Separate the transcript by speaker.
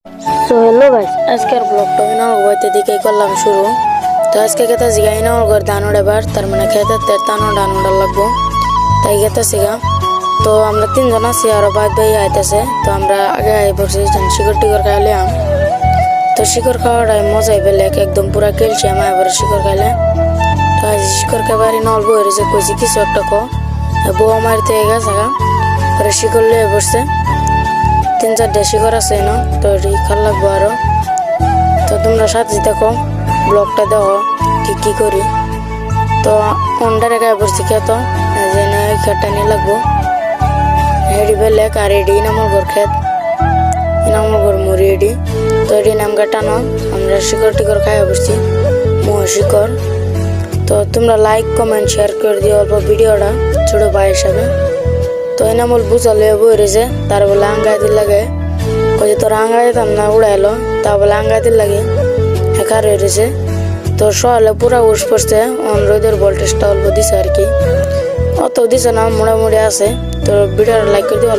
Speaker 1: So hello guys, আজকের ব্লগটা ইনাল বইতে দিকে করলাম শুরু। তো আজকে কেতা জিগা ইনাল ঘর ধান এবার তার মানে খেতে তানো ধান উড়ার লাগবো, তাই গেতা সিগা। তো আমরা তিনজন আছি, আরো বাদ ভাই আইতেছে। তো আমরা আগে আই পড়ছি শিকড় টিকর খাইলে তো শিকড় খাওয়াটাই মজাই পেলে একদম পুরা খেলছি আমি এবার শিকড় খাইলে। তো আজ শিকড় খাবার ইনাল বই রয়েছে, কইছি কিছু একটা বউ আমার থেকে গেছে পরে শিকড় লিয়ে বসছে। 3-4 শিকড় আছে না, তো খাল লাগবো আরো। তো তোমরা সাথে দেখো, ব্লগটা দেখো কি করি। তো অন্ডারে গায়ে পড়ছি খেত খেতটা নিয়ে লাগবো হেডি বেলেক আর এডি নামর ঘর খেত নামর ঘর মুড়ি এডি। তো এডি নাম কাটানো আমরা শিকড় টিকর খাই পড়ছি মোহ শিকড়। তো তোমরা লাইক কমেন্ট শেয়ার করে দিও অল্প ভিডিওটা ছোট ভাই হিসাবে। তো এই নাম বুঝালে বই রয়েছে, তার বলে আঙ্গাই দিল লাগে, কয়ে তোর আঙ্গাই দিতাম না উড়াইলো, তা বলে আঙ্গাই দিল লাগে একার হয়ে রয়েছে। তো সকালে পুরা উস পড়ছে, রোদের ভোল্টেজটা অল্প দিছে আর কি, অত দিছে না, মোটামুটি আছে। তো ভিডিওটা লাইক করে দিও।